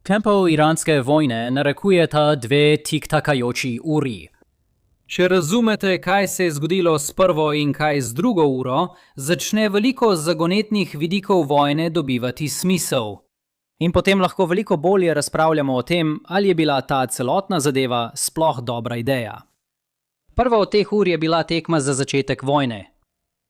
Tempo iranske vojne narekujeta dve tiktakajoči uri. Če razumete, kaj se je zgodilo s prvo in kaj z drugo uro, začne veliko zagonetnih vidikov vojne dobivati smisel. In potem lahko veliko bolje razpravljamo o tem, ali je bila ta celotna zadeva sploh dobra ideja. Prva od teh ur je bila tekma za začetek vojne.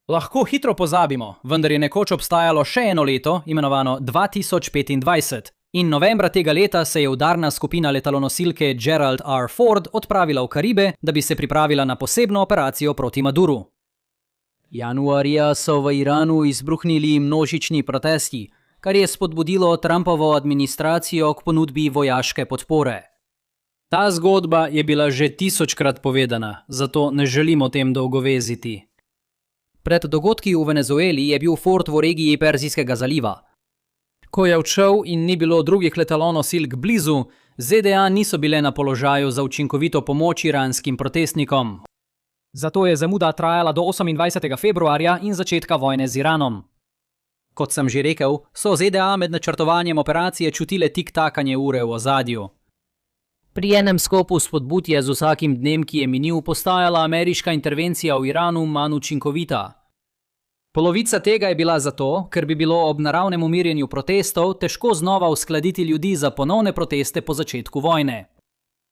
Lahko hitro pozabimo, vendar je nekoč obstajalo še eno leto, imenovano 2025. In novembra tega leta se je udarna skupina letalonosilke Gerald R. Ford odpravila v Karibe, da bi se pripravila na posebno operacijo proti Maduru. Januarja so v Iranu izbruhnili množični protesti, kar je spodbudilo Trumpovo administracijo k ponudbi vojaške podpore. Ta zgodba je bila že 1000-krat povedana, zato ne želim o tem dolgoveziti. Pred dogodki v Venezueli je bil Ford v regiji Perzijskega zaliva. Ko je odšel in ni bilo drugih letalonosilk blizu, ZDA niso bile na položaju za učinkovito pomoč iranskim protestnikom. Zato je zamuda trajala do 28. februarja in začetka vojne z Iranom. Kot sem že rekel, so ZDA med načrtovanjem operacije čutile tiktakanje ure v ozadju. Pri enem skopu spodbud je z vsakim dnem, ki je minil, postajala ameriška intervencija v Iranu manj učinkovita. Polovica tega je bila zato, ker bi bilo ob naravnem umirjenju protestov težko znova uskladiti ljudi za ponovne proteste po začetku vojne.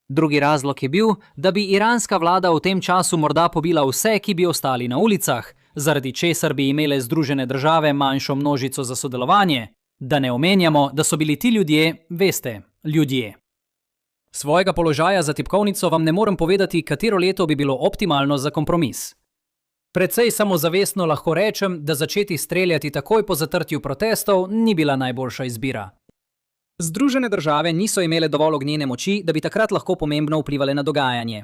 Drugi razlog je bil, da bi iranska vlada v tem času morda pobila vse, ki bi ostali na ulicah, zaradi česar bi imele Združene države manjšo množico za sodelovanje, da ne omenjamo, da so bili ti ljudje, veste, ljudje. Svojega položaja za tipkovnico vam ne morem povedati, katero leto bi bilo optimalno za kompromis. Precej samozavestno lahko rečem, da začeti streljati takoj po zatrtju protestov ni bila najboljša izbira. Združene države niso imele dovolj ognjene moči, da bi takrat lahko pomembno vplivale na dogajanje.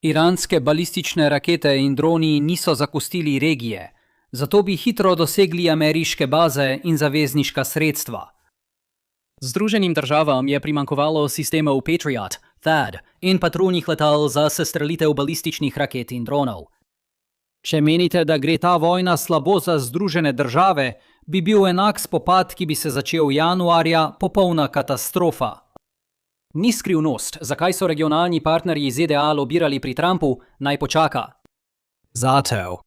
Iranske balistične rakete in droni niso zapustili regije, zato bi hitro dosegli ameriške baze in zavezniška sredstva. Združenim državam je primanjkovalo sistemov Patriot, THAAD in patruljnih letal za sestrelitev balističnih raket in dronov. Če menite, da gre ta vojna slabo za Združene države, bi bil enak spopad, ki bi se začel januarja, popolna katastrofa. Ni skrivnost, zakaj so regionalni partnerji ZDA lobirali pri Trumpu, naj počaka. Zato.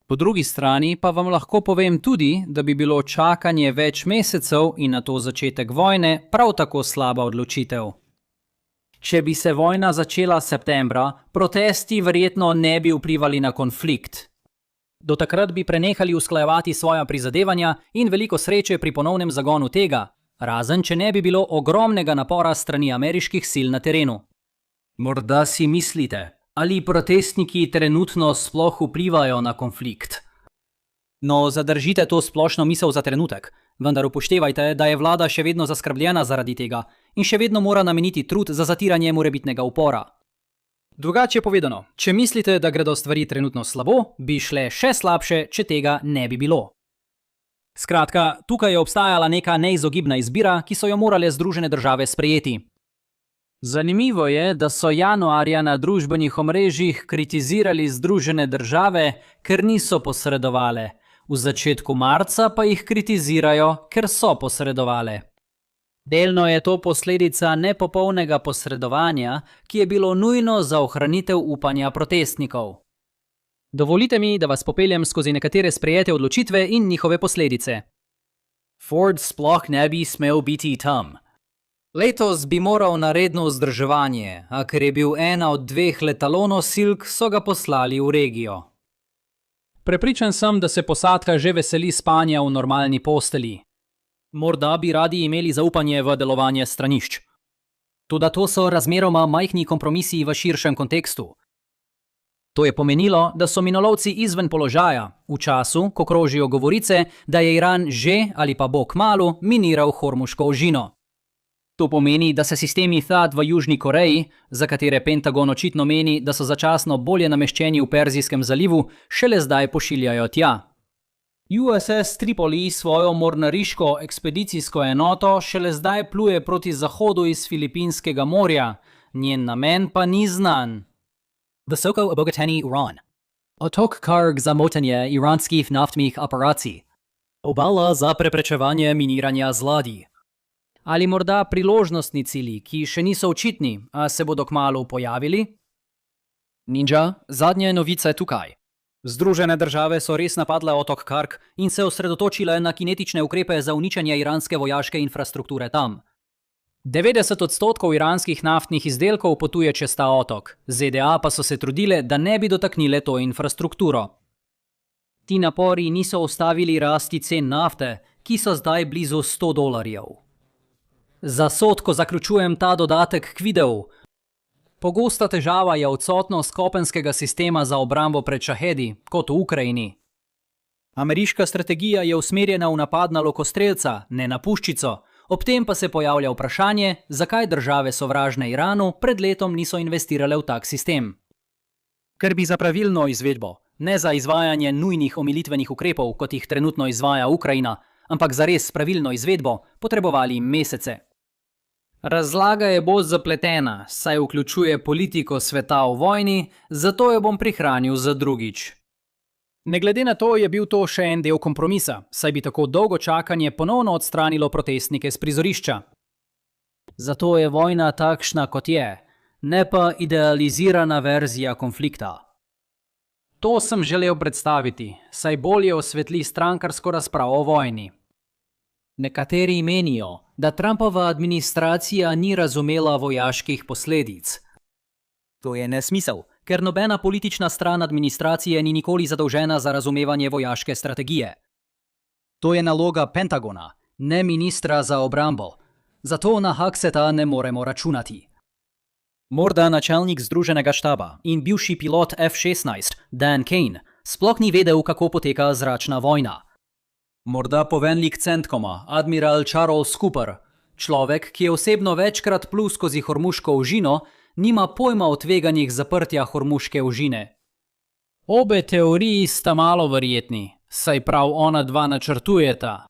Po drugi strani pa vam lahko povem tudi, da bi bilo čakanje več mesecev in na to začetek vojne prav tako slaba odločitev. Če bi se vojna začela septembra, protesti verjetno ne bi vplivali na konflikt. Do takrat bi prenehali usklajevati svoja prizadevanja in veliko sreče pri ponovnem zagonu tega, razen če ne bi bilo ogromnega napora strani ameriških sil na terenu. Morda si mislite, ali protestniki trenutno sploh vplivajo na konflikt? No, zadržite to splošno misel za trenutek, vendar upoštevajte, da je vlada še vedno zaskrbljena zaradi tega in še vedno mora nameniti trud za zatiranje morebitnega upora. Drugače povedano, če mislite, da gredo stvari trenutno slabo, bi šle še slabše, če tega ne bi bilo. Skratka, tukaj je obstajala neka neizogibna izbira, ki so jo morale Združene države sprejeti. Zanimivo je, da so januarja na družbenih omrežjih kritizirali Združene države, ker niso posredovale. V začetku marca pa jih kritizirajo, ker so posredovale. Delno je to posledica nepopolnega posredovanja, ki je bilo nujno za ohranitev upanja protestnikov. Dovolite mi, da vas popeljem skozi nekatere sprejete odločitve in njihove posledice. Ford sploh ne bi smel biti tam. Letos bi moral na redno vzdrževanje, a ker je bil ena od 2 letalonosilk, so ga poslali v regijo. Prepričan sem, da se posadka že veseli spanja v normalni posteli. Morda bi radi imeli zaupanje v delovanje stranišč. Toda to so razmeroma majhni kompromisi v širšem kontekstu. To je pomenilo, da so minolovci izven položaja, v času, ko krožijo govorice, da je Iran že ali pa bo kmalu miniral Hormuško ožino. To pomeni, da se sistemi THAAD v Južni Koreji, za katere Pentagon očitno meni, da so začasno bolje nameščeni v Perzijskem zalivu, šele zdaj pošiljajo tja. USS Tripoli svojo mornariško ekspedicijsko enoto šele zdaj pluje proti zahodu iz Filipinskega morja, njen namen pa ni znan. Visoko obogateni uran. Otok Karg za motanje iranskih naftnih operacij. Obala za preprečevanje miniranja z ladij. Ali morda priložnostni cilji, ki še niso očitni, a se bodo kmalu pojavili? Ninja, zadnje novice tukaj. Združene države so res napadle otok Kark in se osredotočile na kinetične ukrepe za uničenje iranske vojaške infrastrukture tam. 90% iranskih naftnih izdelkov potuje čez ta otok, ZDA pa so se trudile, da ne bi dotaknile to infrastrukturo. Ti napori niso ustavili rasti cen nafte, ki so zdaj blizu $100. Za sodko zaključujem ta dodatek k videu. Pogosta težava je odsotnost kopenskega sistema za obrambo pred šahedi, kot v Ukrajini. Ameriška strategija je usmerjena v napad na lokostrelca, ne na puščico, ob tem pa se pojavlja vprašanje, zakaj države sovražne Iranu pred letom niso investirale v tak sistem. Ker bi za pravilno izvedbo, ne za izvajanje nujnih omilitvenih ukrepov, kot jih trenutno izvaja Ukrajina, ampak za res pravilno izvedbo, potrebovali mesece. Razlaga je bolj zapletena, saj vključuje politiko sveta v vojni, zato jo bom prihranil za drugič. Ne glede na to je bil to še en del kompromisa, saj bi tako dolgo čakanje ponovno odstranilo protestnike s prizorišča. Zato je vojna takšna, kot je, ne pa idealizirana verzija konflikta. To sem želel predstaviti, saj bolje osvetli strankarsko razpravo o vojni. Nekateri menijo, da Trumpova administracija ni razumela vojaških posledic. To je nesmisel, ker nobena politična stran administracije ni nikoli zadolžena za razumevanje vojaške strategije. To je naloga Pentagona, ne ministra za obrambo. Zato na Hakseta ne moremo računati. Morda načelnik Združenega štaba in bivši pilot F-16, Dan Kane, sploh ni vedel, kako poteka zračna vojna. Morda poveljnik Centkoma, admiral Charles Cooper, človek, ki je osebno večkrat plul skozi hormuško ožino, nima pojma o tveganjih zaprtja hormuške ožine. Obe teoriji sta malo verjetni, saj prav ona dva načrtujeta.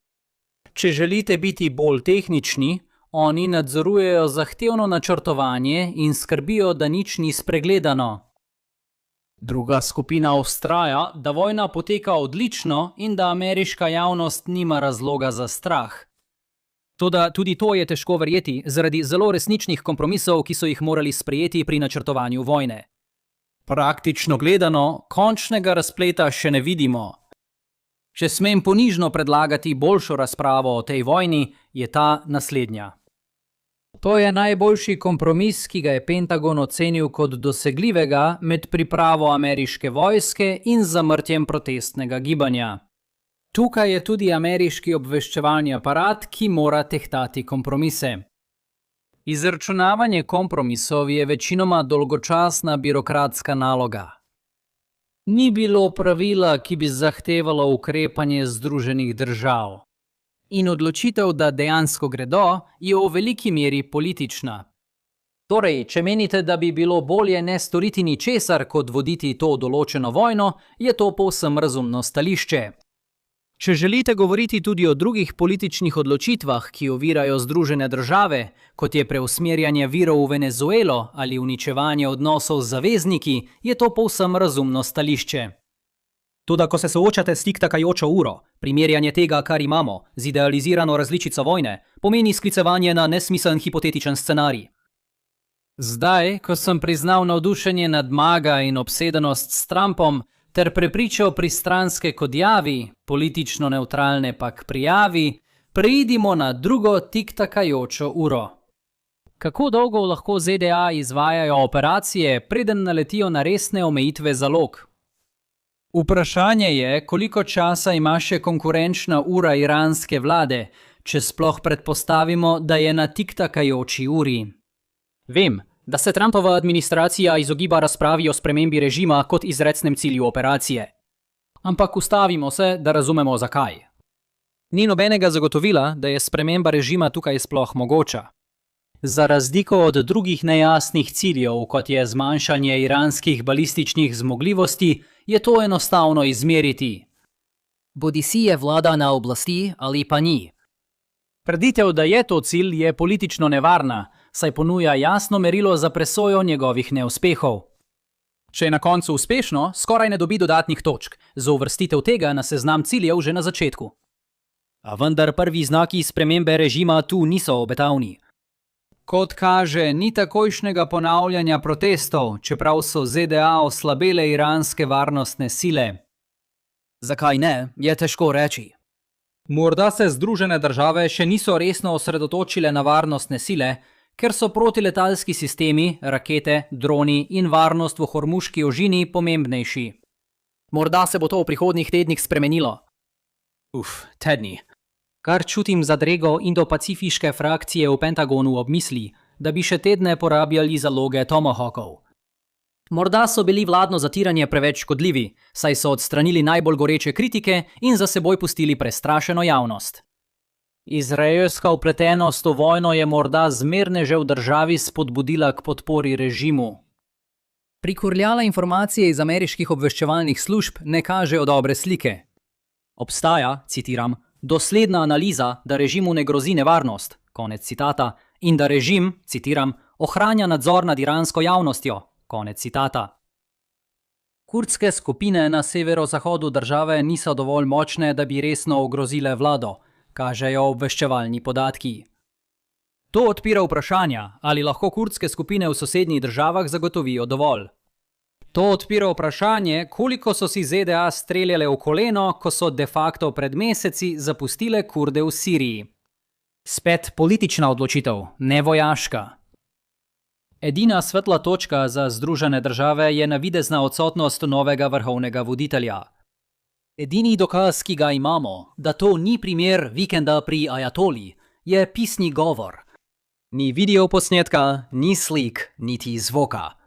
Če želite biti bolj tehnični, oni nadzorujejo zahtevno načrtovanje in skrbijo, da nič ni spregledano. Druga skupina vztraja, da vojna poteka odlično in da ameriška javnost nima razloga za strah. Toda tudi to je težko verjeti zaradi zelo resničnih kompromisov, ki so jih morali sprejeti pri načrtovanju vojne. Praktično gledano, končnega razpleta še ne vidimo. Če smem ponižno predlagati boljšo razpravo o tej vojni, je ta naslednja. To je najboljši kompromis, ki ga je Pentagon ocenil kot dosegljivega med pripravo ameriške vojske in zamrtjem protestnega gibanja. Tukaj je tudi ameriški obveščevalni aparat, ki mora tehtati kompromise. Izračunavanje kompromisov je večinoma dolgočasna birokratska naloga. Ni bilo pravila, ki bi zahtevalo ukrepanje Združenih držav. In odločitev, da dejansko gredo, je v veliki meri politična. Torej, če menite, da bi bilo bolje ne storiti ničesar, kot voditi to določeno vojno, je to povsem razumno stališče. Če želite govoriti tudi o drugih političnih odločitvah, ki ovirajo Združene države, kot je preusmerjanje virov v Venezuelo ali uničevanje odnosov z zavezniki, je to povsem razumno stališče. Toda ko se soočate s tiktakajočo uro, primerjanje tega, kar imamo, z idealizirano različico vojne, pomeni sklicevanje na nesmiseln hipotetičen scenarij. Zdaj, ko sem priznal navdušenje nad MAGA in obsedenost s Trumpom, ter prepričal pristranske k odjavi, politično nevtralne pa k prijavi, preidimo na drugo tiktakajočo uro. Kako dolgo lahko ZDA izvajajo operacije, preden naletijo na resne omejitve zalog? Vprašanje je, koliko časa ima še konkurenčna ura iranske vlade, če sploh predpostavimo, da je na tiktakajoči uri. Vem, da se Trumpova administracija izogiba razpravi o spremembi režima kot izrecnem cilju operacije. Ampak ustavimo se, da razumemo zakaj. Ni nobenega zagotovila, da je sprememba režima tukaj sploh mogoča. Za razliko od drugih nejasnih ciljev, kot je zmanjšanje iranskih balističnih zmogljivosti, je to enostavno izmeriti. Bodisi je vlada na oblasti ali pa ni. Trditev, da je to cilj, je politično nevarna, saj ponuja jasno merilo za presojo njegovih neuspehov. Če je na koncu uspešno, skoraj ne dobi dodatnih točk, za uvrstitev tega na seznam ciljev že na začetku. A vendar prvi znaki spremembe režima tu niso obetavni. Kot kaže, ni takojšnjega ponavljanja protestov, čeprav so ZDA oslabele iranske varnostne sile. Zakaj ne, je težko reči. Morda se Združene države še niso resno osredotočile na varnostne sile, ker so protiletalski sistemi, rakete, droni in varnost v Hormuški ožini pomembnejši. Morda se bo to v prihodnjih tednih spremenilo. Tedni. Kar čutim zadrego indo-pacifiške frakcije v Pentagonu ob misli, da bi še tedne porabljali zaloge Tomahawkov. Morda so bili vladno zatiranje preveč škodljivi, saj so odstranili najbolj goreče kritike in za seboj pustili prestrašeno javnost. Izraelska vpletenost v vojno je morda zmerneže v državi spodbudila k podpori režimu. Prikurljala informacije iz ameriških obveščevalnih služb ne kažejo dobre slike. Obstaja, citiram, dosledna analiza, da režimu ne grozi nevarnost, konec citata, in da režim, citiram, ohranja nadzor nad iransko javnostjo, konec citata. Kurdske skupine na severozahodu države niso dovolj močne, da bi resno ogrozile vlado, kažejo obveščevalni podatki. To odpira vprašanja, ali lahko kurdske skupine v sosednjih državah zagotovijo dovolj. To odpira vprašanje, koliko so si ZDA streljale v koleno, ko so de facto pred meseci zapustile Kurde v Siriji. Spet politična odločitev, ne vojaška. Edina svetla točka za Združene države je navidezna odsotnost novega vrhovnega voditelja. Edini dokaz, ki ga imamo, da to ni primer vikenda pri ajatoli, je pisni govor. Ni videoposnetka, ni slik, niti zvoka.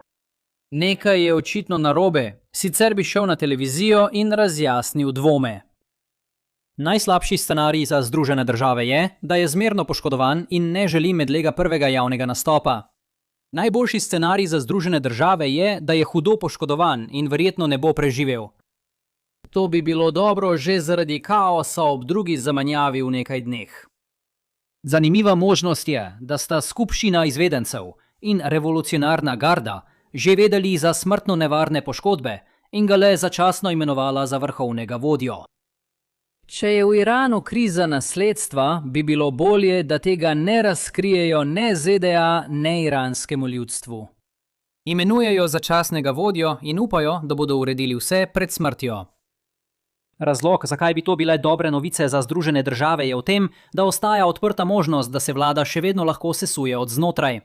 Nekaj je očitno narobe, sicer bi šel na televizijo in razjasnil dvome. Najslabši scenarij za Združene države je, da je zmerno poškodovan in ne želi medlega prvega javnega nastopa. Najboljši scenarij za Združene države je, da je hudo poškodovan in verjetno ne bo preživel. To bi bilo dobro že zaradi kaosa ob drugi zamenjavi v nekaj dneh. Zanimiva možnost je, da sta skupščina izvedencev in revolucionarna garda že vedeli za smrtno nevarne poškodbe in ga le začasno imenovala za vrhovnega vodjo. Če je v Iranu kriza nasledstva, bi bilo bolje, da tega ne razkrijejo ne ZDA, ne iranskemu ljudstvu. Imenujejo začasnega vodjo in upajo, da bodo uredili vse pred smrtjo. Razlog, zakaj bi to bile dobre novice za Združene države, je v tem, da ostaja odprta možnost, da se vlada še vedno lahko sesuje od znotraj.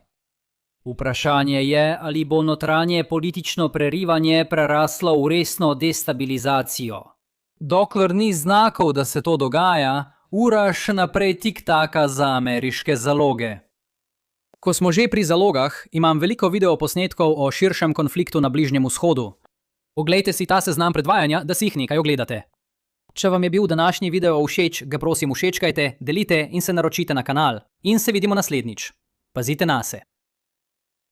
Vprašanje je, ali bo notranje politično prerivanje preraslo v resno destabilizacijo. Dokler ni znakov, da se to dogaja, ura še naprej tiktaka za ameriške zaloge. Ko smo že pri zalogah, imam veliko videoposnetkov o širšem konfliktu na Bližnjem vzhodu. Oglejte si ta seznam predvajanja, da si jih nekaj ogledate. Če vam je bil današnji video všeč, ga prosim všečkajte, delite in se naročite na kanal. In se vidimo naslednjič. Pazite nase.